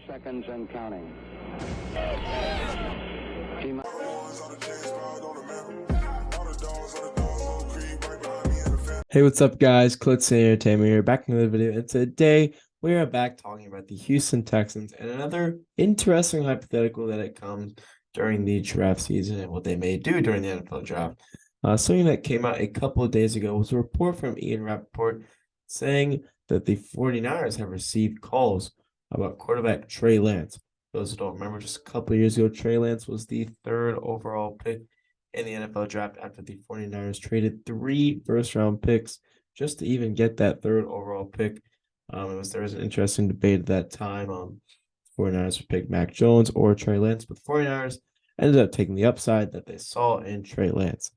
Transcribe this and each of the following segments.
seconds and counting. Hey, what's up, guys? Clitz Entertainment here, back in another video. And today we are back talking about the Houston Texans and another interesting hypothetical that it comes during the draft season and what they may do during the NFL draft. Something that came out a couple of days ago was a report from Ian Rappaport saying that the 49ers have received calls about quarterback Trey Lance. Those who don't remember, just a couple of years ago, Trey Lance was the third overall pick in the NFL draft after the 49ers traded 3 first-round picks just to even get that third overall pick. There was an interesting debate at that time. 49ers would pick Mac Jones or Trey Lance, but the 49ers ended up taking the upside that they saw in Trey Lance.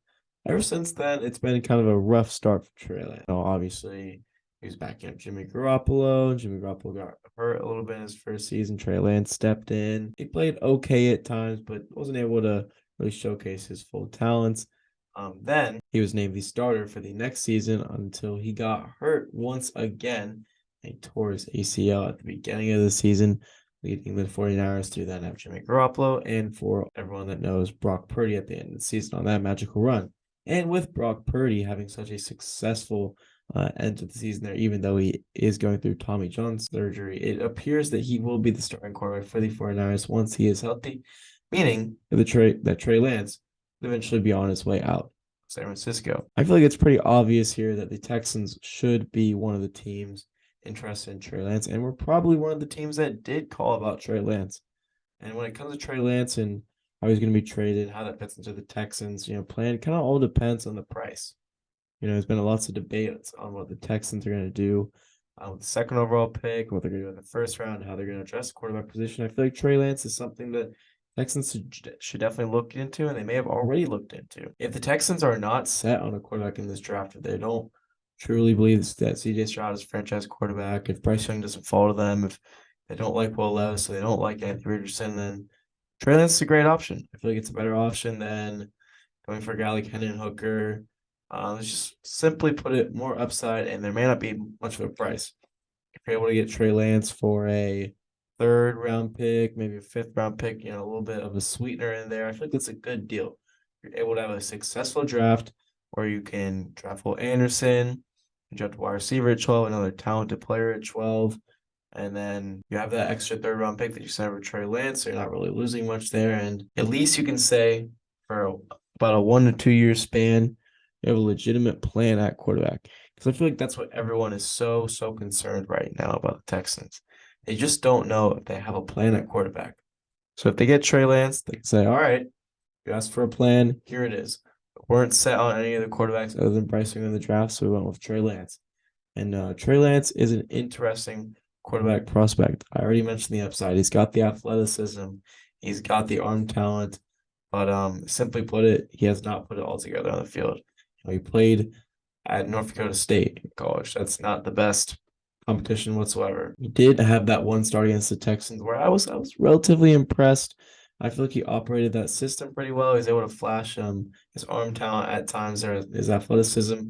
Ever since then, it's been kind of a rough start for Trey Lance. Obviously, he was backing up Jimmy Garoppolo. Jimmy Garoppolo got hurt a little bit in his first season. Trey Lance stepped in. He played okay at times, but wasn't able to really showcase his full talents. Then he was named the starter for the next season until he got hurt once again. He tore his ACL at the beginning of the season, leading the 49ers to then have Jimmy Garoppolo and, for everyone that knows, Brock Purdy at the end of the season on that magical run. And with Brock Purdy having such a successful end to the season there, even though he is going through Tommy John surgery, it appears that he will be the starting quarterback for the 49ers once he is healthy, meaning that Trey Lance will eventually be on his way out of San Francisco. I feel like it's pretty obvious here that the Texans should be one of the teams interested in Trey Lance, and we're probably one of the teams that did call about Trey Lance. And when it comes to Trey Lance and how he's going to be traded, how that fits into the Texans, plan kind of all depends on the price. There's been lots of debates on what the Texans are going to do with the second overall pick, what they're going to do in the first round, how they're going to address the quarterback position. I feel like Trey Lance is something that Texans should definitely look into, and they may have already looked into. If the Texans are not set on a quarterback in this draft, if they don't truly believe that C.J. Stroud is franchise quarterback, if Bryce Young doesn't fall to them, if they don't like Will Levis, so they don't like Anthony Richardson, then Trey Lance is a great option. I feel like it's a better option than going for a guy like Hendon Hooker. Let's just simply put it, more upside, and there may not be much of a price. If you're able to get Trey Lance for a third-round pick, maybe a fifth-round pick, a little bit of a sweetener in there, I feel like that's a good deal. You're able to have a successful draft where you can draft Will Anderson, you draft a wide receiver at 12, another talented player at 12, and then you have that extra third-round pick that you sent over Trey Lance, so you're not really losing much there. And at least you can say for about a 1 to 2 year span, you have a legitimate plan at quarterback. Because I feel like that's what everyone is so concerned right now about the Texans. They just don't know if they have a plan at quarterback. So if they get Trey Lance, they can say, all right, you asked for a plan, here it is. We weren't set on any of the quarterbacks other than Bryce Young in the draft, so we went with Trey Lance. And Trey Lance is an interesting quarterback prospect. I already mentioned the upside. He's got the athleticism. He's got the arm talent. But simply put it, he has not put it all together on the field. He played at North Dakota State in college. That's not the best competition whatsoever. He did have that one start against the Texans where I was relatively impressed. I feel like he operated that system pretty well. He was able to flash his arm talent at times, or his athleticism.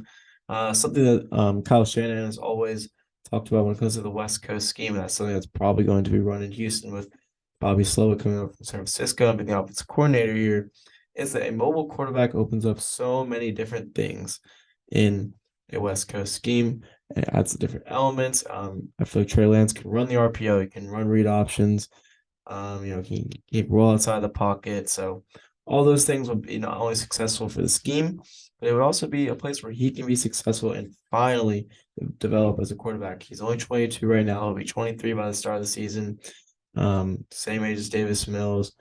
Something that Kyle Shanahan has always talked about when it comes to the West Coast scheme. And that's something that's probably going to be run in Houston with Bobby Slowick coming over from San Francisco and being the offensive coordinator here, is that a mobile quarterback opens up so many different things in a West Coast scheme. It adds different elements. I feel like Trey Lance can run the RPO. He can run read options. He can roll outside the pocket. So all those things would be not only successful for the scheme, but it would also be a place where he can be successful and finally develop as a quarterback. He's only 22 right now. He'll be 23 by the start of the season. Same age as Davis Mills,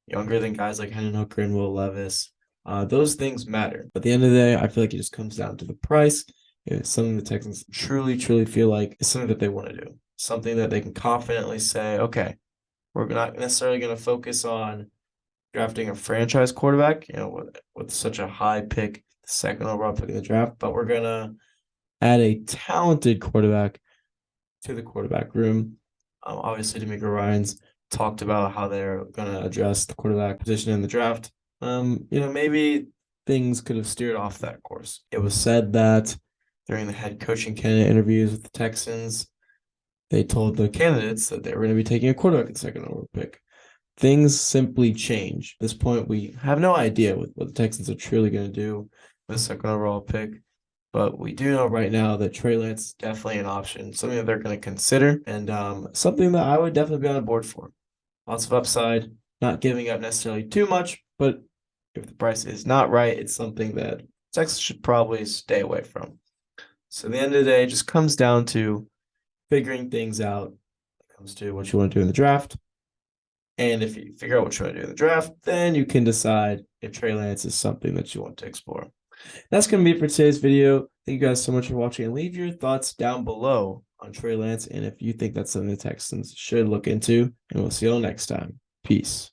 younger than guys like Hendon Hooker and Will Levis. Those things matter. But at the end of the day, I feel like it just comes down to the price. It's something the Texans truly feel like is something that they want to do. Something that they can confidently say, okay, we're not necessarily going to focus on drafting a franchise quarterback, with such a high pick, the second overall pick in the draft, but we're going to add a talented quarterback to the quarterback room. Obviously, D'Amico Ryans talked about how they're going to address the quarterback position in the draft. Maybe things could have steered off that course. It was said that during the head coaching candidate interviews with the Texans, they told the candidates that they were going to be taking a quarterback in the second overall pick. Things simply change. At this point, we have no idea what the Texans are truly going to do with the second overall pick. But we do know right now that Trey Lance is definitely an option, something that they're going to consider, and something that I would definitely be on board for. Lots of upside, not giving up necessarily too much, but if the price is not right, it's something that Texas should probably stay away from. So at the end of the day, it just comes down to figuring things out. It comes to what you want to do in the draft. And if you figure out what you want to do in the draft, then you can decide if Trey Lance is something that you want to explore. That's going to be it for today's video. Thank you guys so much for watching, and leave your thoughts down below on Trey Lance and if you think that's something the Texans should look into. And we'll see you all next time. Peace.